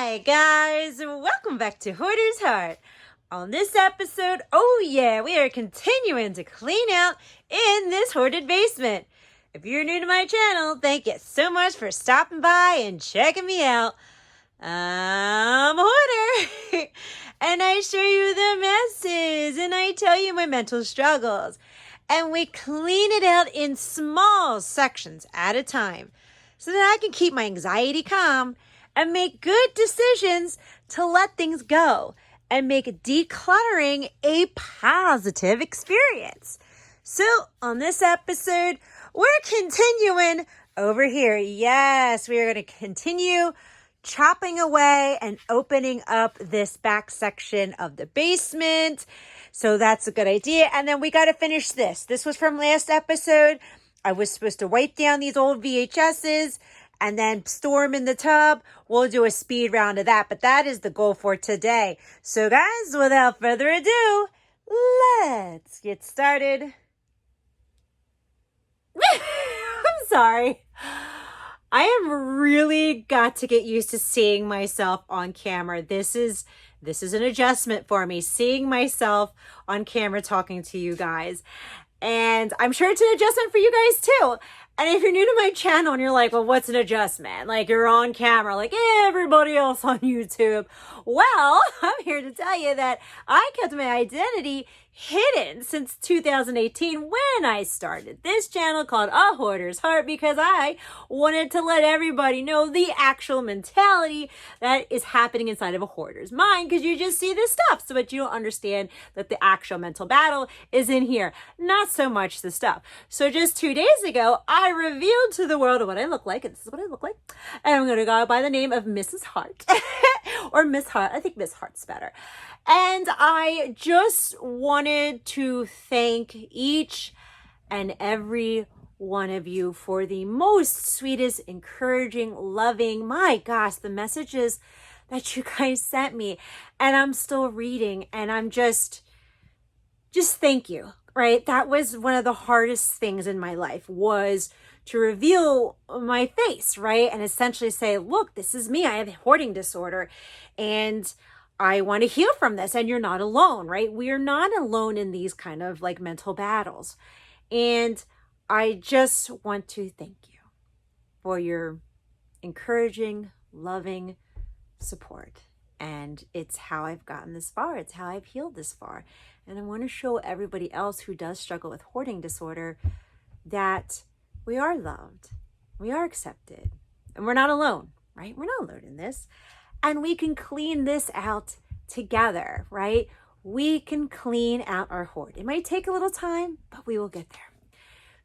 Hi guys, welcome back to Hoarder's Heart. On this episode, we are continuing to clean out in this hoarded basement. If you're new to my channel, thank you so much for stopping by and checking me out. I'm a hoarder and I show you the messes and I tell you my mental struggles. And we clean it out in small sections at a time so that I can keep my anxiety calm and make good decisions to let things go and make decluttering a positive experience. So on this episode, we're continuing over here. Yes, we are going to continue chopping away and opening up this back section of the basement. So that's a good idea. And then we got to finish this. This was from last episode. I was supposed to wipe down these old VHSs and then store them in the tub. We'll do a speed round of that, but that is the goal for today. So guys, without further ado, let's get started. I'm sorry. I am really got to get used to seeing myself on camera. This is an adjustment for me, seeing myself on camera talking to you guys. And I'm sure it's an adjustment for you guys too. And if you're new to my channel and you're like, well, what's an adjustment? Like you're on camera like everybody else on YouTube. Well, I'm here to tell you that I kept my identity hidden since 2018 when I started this channel called A Hoarder's Heart, because I wanted to let everybody know the actual mentality that is happening inside of a hoarder's mind, because you just see this stuff, but you don't understand that the actual mental battle is in here, not so much the stuff. So just 2 days ago, I revealed to the world what I look like, and this is what I look like, and I'm going to go by the name of Mrs. Hart or Miss Hart. I think Miss Hart's better. And I just wanted to thank each and every one of you for the most sweetest, encouraging, loving, my gosh, the messages that you guys sent me. And I'm still reading, and I'm just thank you, right? That was one of the hardest things in my life, was to reveal my face, right? And essentially say, look, this is me. I have a hoarding disorder and I want to heal from this, and you're not alone, right? We are not alone in these kind of like mental battles. And I just want to thank you for your encouraging, loving support. And it's how I've gotten this far. It's how I've healed this far. And I want to show everybody else who does struggle with hoarding disorder that we are loved, we are accepted, and we're not alone, right? We're not alone in this. And we can clean this out together, right? We can clean out our hoard. It might take a little time, but we will get there.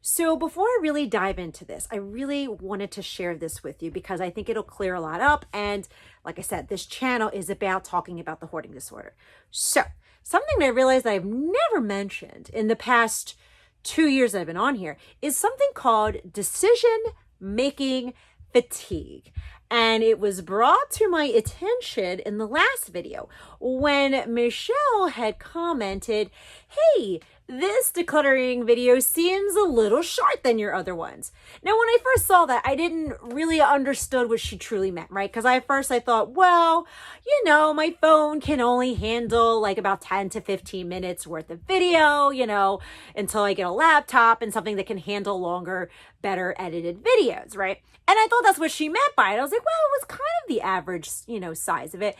So before I really dive into this, I really wanted to share this with you because I think it'll clear a lot up. And like I said, this channel is about talking about the hoarding disorder. So something that I realized that I've never mentioned in the past 2 years that I've been on here is something called decision-making fatigue. And it was brought to my attention in the last video when Michelle had commented, hey, this decluttering video seems a little short than your other ones. Now, when I first saw that, I didn't really understood what she truly meant, right? Because at first I thought, well, you know, my phone can only handle like about 10 to 15 minutes worth of video, you know, until I get a laptop and something that can handle longer, better edited videos, right? And I thought that's what she meant by it. I was like, well, it was kind of the average, you know, size of it.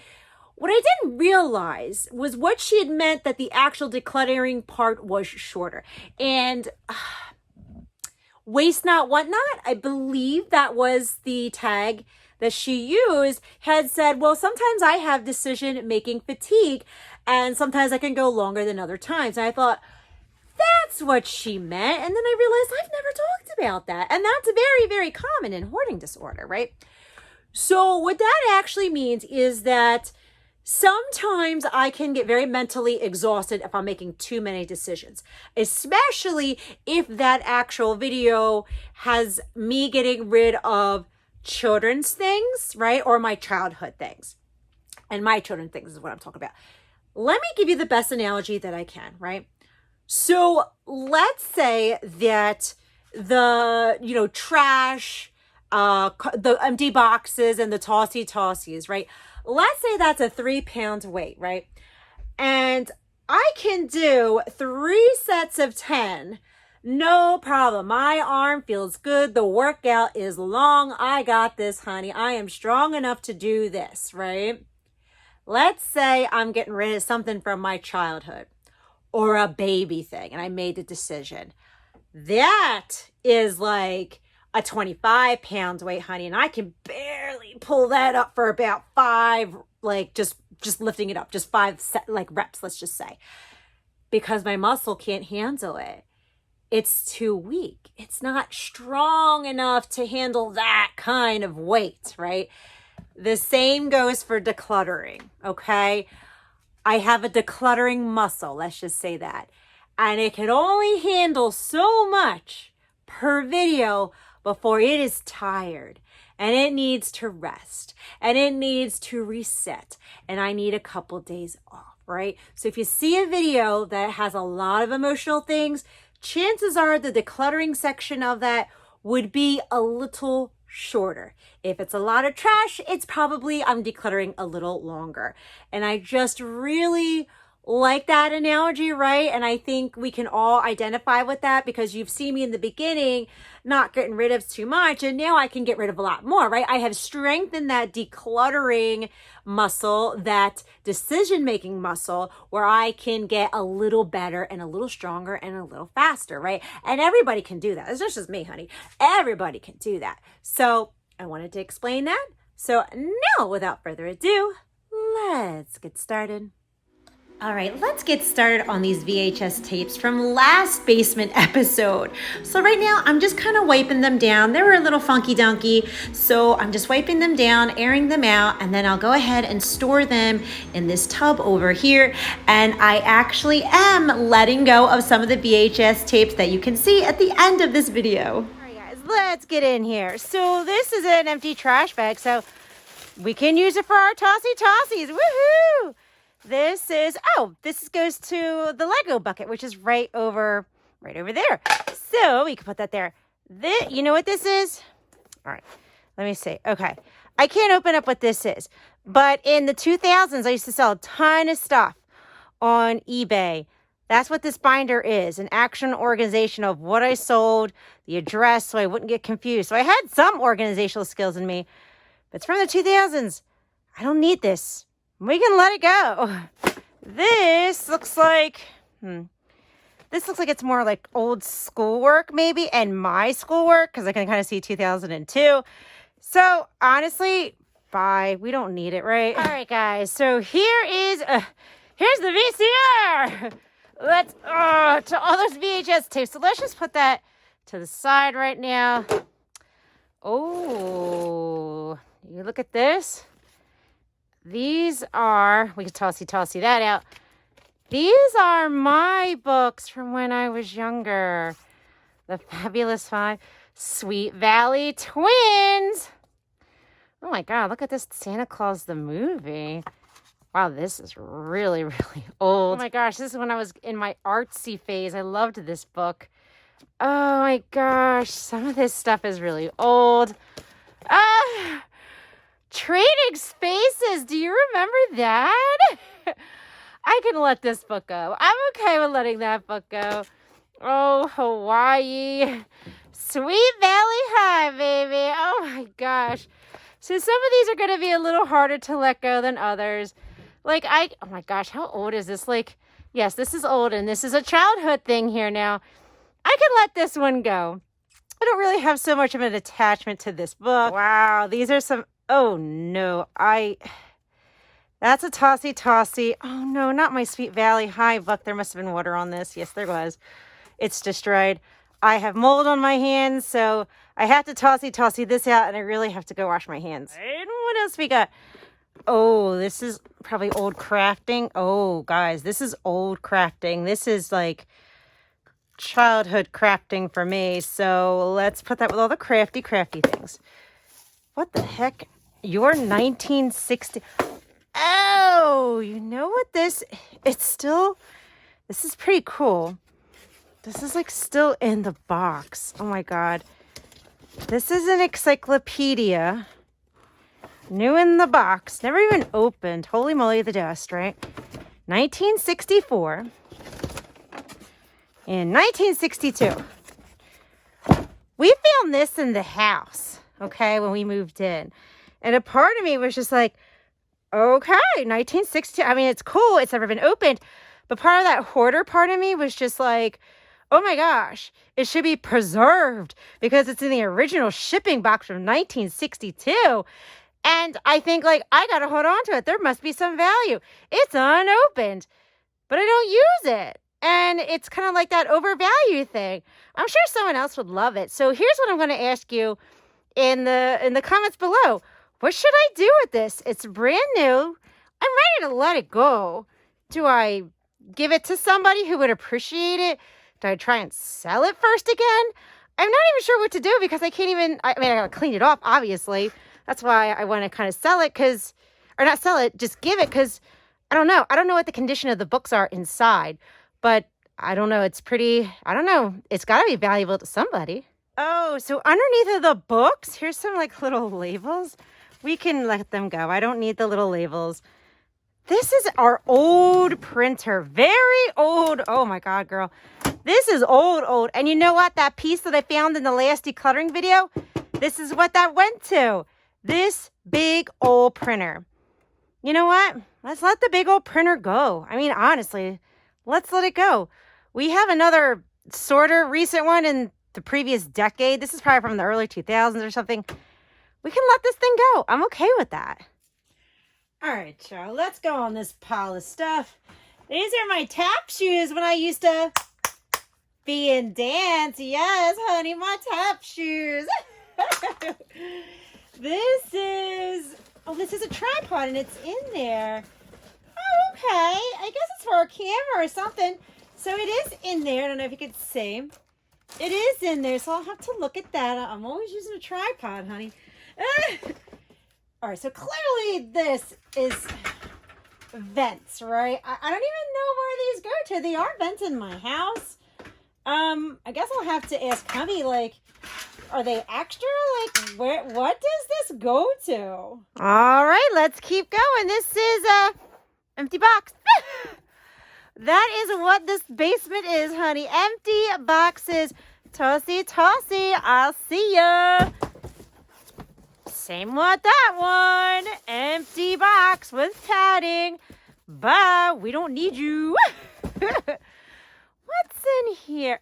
What I didn't realize was what she had meant that the actual decluttering part was shorter. And waste not, want not, I believe that was the tag that she used, had said, well, sometimes I have decision-making fatigue and sometimes I can go longer than other times. And I thought, that's what she meant. And then I realized I've never talked about that. And that's very, very common in hoarding disorder, right? So what that actually means is that sometimes I can get very mentally exhausted if I'm making too many decisions, especially if that actual video has me getting rid of children's things, right? Or my childhood things. And my children's things is what I'm talking about. Let me give you the best analogy that I can, right? So let's say that the, trash the empty boxes and the tossies, right? Let's say that's a 3-pound weight, right? And I can do 3 sets of 10. No problem. My arm feels good. The workout is long. I got this, honey. I am strong enough to do this, right? Let's say I'm getting rid of something from my childhood or a baby thing, and I made the decision. That is like a 25 pounds weight, honey, and I can barely pull that up for about 5, like just lifting it up, just 5 reps, let's just say, because my muscle can't handle it. It's too weak. It's not strong enough to handle that kind of weight, right? The same goes for decluttering, okay? I have a decluttering muscle, let's just say that. And it can only handle so much per video before it is tired. And it needs to rest. And it needs to reset. And I need a couple days off, right? So if you see a video that has a lot of emotional things, chances are the decluttering section of that would be a little shorter. If it's a lot of trash, it's probably I'm decluttering a little longer. And I just really like that analogy, right? And I think we can all identify with that because you've seen me in the beginning not getting rid of too much, and now I can get rid of a lot more, right? I have strengthened that decluttering muscle, that decision-making muscle, where I can get a little better and a little stronger and a little faster, right? And everybody can do that. It's not just me, honey. Everybody can do that. So I wanted to explain that. So now, without further ado, let's get started. All right, let's get started on these VHS tapes from last basement episode. So right now, I'm just kind of wiping them down. They were a little funky dunky, so I'm just wiping them down, airing them out, and then I'll go ahead and store them in this tub over here. And I actually am letting go of some of the VHS tapes that you can see at the end of this video. All right, guys, let's get in here. So this is an empty trash bag, so we can use it for our tossies. Woohoo! This goes to the Lego bucket, which is right over there. So we can put that there. You know what this is? All right, let me see. Okay, I can't open up what this is, but in the 2000s, I used to sell a ton of stuff on eBay. That's what this binder is, an action organization of what I sold, the address, so I wouldn't get confused. So I had some organizational skills in me, but it's from the 2000s. I don't need this. We can let it go. This looks like it's more like old schoolwork maybe, and my schoolwork, because I can kind of see 2002. So honestly, bye. We don't need it, right? All right, guys. So here's the VCR. Let's to all those VHS tapes. So let's just put that to the side right now. Oh, you look at this. These are, we can tossy that out. These are my books from when I was younger. The Fabulous 5, Sweet Valley Twins. Oh my God, look at this, Santa Claus the movie. Wow, this is really, really old. Oh my gosh, this is when I was in my artsy phase. I loved this book. Oh my gosh, some of this stuff is really old. Trading Spaces, do you remember that? I can let this book go. I'm okay with letting that book go. Oh, Hawaii. Sweet Valley High, baby. Oh my gosh. So some of these are going to be a little harder to let go than others. Oh my gosh, how old is this? Yes, this is old, and this is a childhood thing here now. I can let this one go. I don't really have so much of an attachment to this book. Wow, these are some... Oh, no, that's a tossy. Oh, no, not my Sweet Valley High book. There must have been water on this. Yes, there was. It's destroyed. I have mold on my hands, so I have to tossy this out, and I really have to go wash my hands. And what else we got? Oh, this is probably old crafting. Oh, guys, this is old crafting. This is like childhood crafting for me. So let's put that with all the crafty things. What the heck? Your 1960. Oh, you know what this is pretty cool. This is like still in the box. Oh my God. This is an encyclopedia. New in the box. Never even opened. Holy moly, the dust, right? 1964. In 1962. We found this in the house, okay, when we moved in. And a part of me was just like, okay, 1960. I mean, it's cool. It's never been opened. But part of that hoarder part of me was just like, oh my gosh, it should be preserved because it's in the original shipping box from 1962. And I think, like, I got to hold on to it. There must be some value. It's unopened, but I don't use it. And it's kind of like that overvalue thing. I'm sure someone else would love it. So here's what I'm going to ask you in the comments below. What should I do with this? It's brand new. I'm ready to let it go. Do I give it to somebody who would appreciate it? Do I try and sell it first again? I'm not even sure what to do because I can't even, I mean, I got to clean it off, obviously. That's why I want to kind of sell it or not sell it, just give it because I don't know. I don't know what the condition of the books are inside, but I don't know. It's pretty, I don't know. It's got to be valuable to somebody. Oh, so underneath of the books, here's some like little labels. We can let them go. I don't need the little labels. This is our old printer. Very old. Oh my God, girl. This is old. And you know what? That piece that I found in the last decluttering video, this is what that went to. This big old printer. You know what? Let's let the big old printer go. I mean, honestly, let's let it go. We have another sort of recent one in the previous decade. This is probably from the early 2000s or something. We can let this thing go. I'm okay with that. All right, y'all. Let's go on this pile of stuff. These are my tap shoes when I used to be in dance. Yes, honey, my tap shoes. This is a tripod and it's in there. Oh, okay. I guess it's for a camera or something. So it is in there. I don't know if you can see. It is in there, so I'll have to look at that. I'm always using a tripod, honey. All right, so clearly this is vents, right? I don't even know where these go to. They are vents in my house. I guess I'll have to ask hubby, like, are they extra? Like, what does this go to? All right, let's keep going. This is a empty box. That is what this basement is, honey. Empty boxes. Tossy. I'll see ya. Same with that one. Empty box with padding. Bye. We don't need you. What's in here?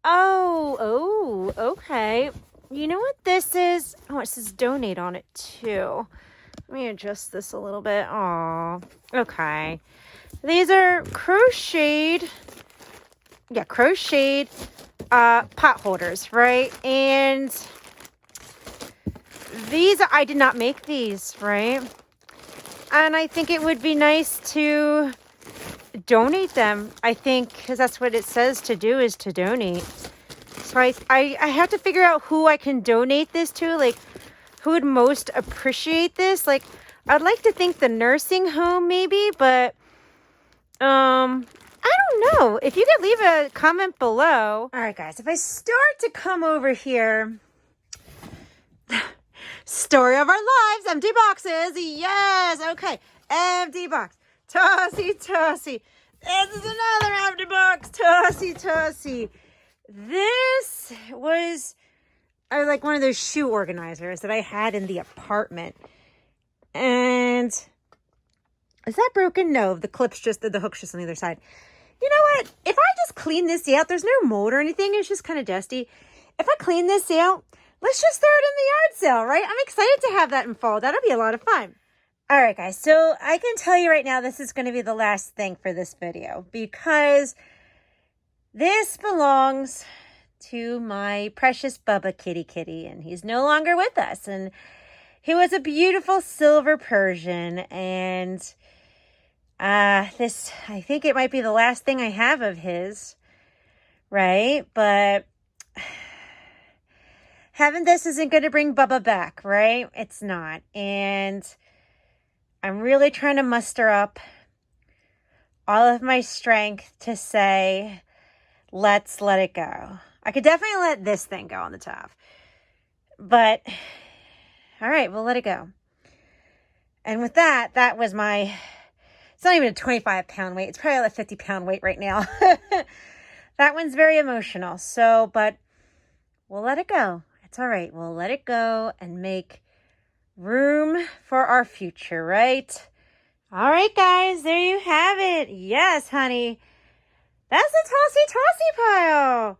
Oh, okay. You know what this is? Oh, it says donate on it too. Let me adjust this a little bit. Aw, okay. These are crocheted pot holders, right? And these, I did not make these, right? And I think it would be nice to donate them. I think, because that's what it says to do, is to donate. So I have to figure out who I can donate this to, like who would most appreciate this. Like, I'd like to think the nursing home maybe, but I don't know. If you could leave a comment below. All right, guys, if I start to come over here, story of our lives, empty boxes. Yes, okay, empty box. Tossy. This is another empty box. Tossy. This was like one of those shoe organizers that I had in the apartment. And is that broken? No, the hook's just on the other side. You know what? If I just clean this out, there's no mold or anything. It's just kind of dusty. If I clean this out, let's just throw it in the yard sale, right? I'm excited to have that in fall. That'll be a lot of fun. All right, guys. So I can tell you right now, this is going to be the last thing for this video because this belongs to my precious Bubba kitty, and he's no longer with us. And he was a beautiful silver Persian, and this, I think it might be the last thing I have of his, right? But having this isn't going to bring Bubba back, right? It's not. And I'm really trying to muster up all of my strength to say, let's let it go. I could definitely let this thing go on the top. But, all right, we'll let it go. And with that, that was my, it's not even a 25-pound weight. It's probably like a 50-pound weight right now. That one's very emotional. So, but we'll let it go. It's all right. We'll let it go and make room for our future, right? All right, guys, there you have it. Yes, honey. That's a tossy pile.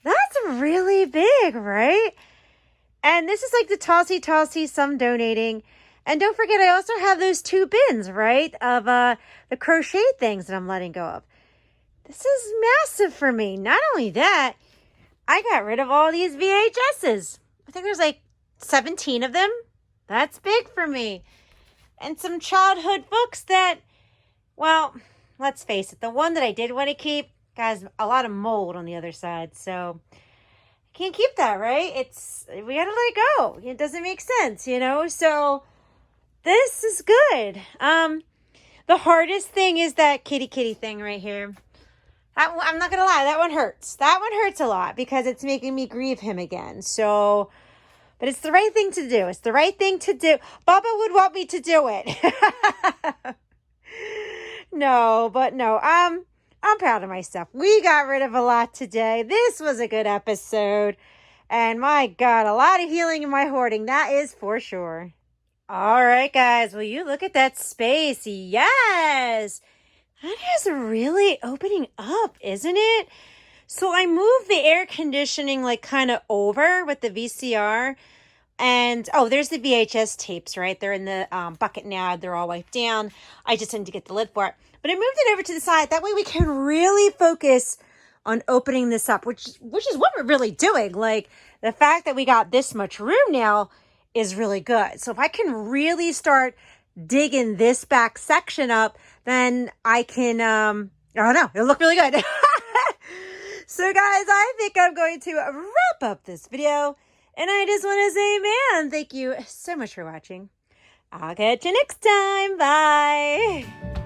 That's really big, right? And this is like the tossy, some donating. And don't forget, I also have those 2 bins, right? Of the crochet things that I'm letting go of. This is massive for me. Not only that, I got rid of all these VHSs. I think there's like 17 of them. That's big for me. And some childhood books that, well, let's face it, the one that I did want to keep has a lot of mold on the other side. So I can't keep that, right? We got to let it go. It doesn't make sense, you know? So this is good. The hardest thing is that kitty thing right here. I'm not going to lie, that one hurts. That one hurts a lot because it's making me grieve him again. So, but it's the right thing to do. It's the right thing to do. Baba would want me to do it. No, I'm proud of myself. We got rid of a lot today. This was a good episode. And my God, a lot of healing in my hoarding. That is for sure. All right, guys. Will you look at that space? Yes. That is really opening up, isn't it? So I moved the air conditioning like kind of over with the VCR. And, oh, there's the VHS tapes, right? They're in the bucket now. They're all wiped down. I just need to get the lid for it. But I moved it over to the side. That way we can really focus on opening this up, which is what we're really doing. Like, the fact that we got this much room now is really good. So if I can really start digging this back section up, then I can, I don't know, it'll look really good. So guys, I think I'm going to wrap up this video. And I just want to say, man, thank you so much for watching. I'll catch you next time. Bye.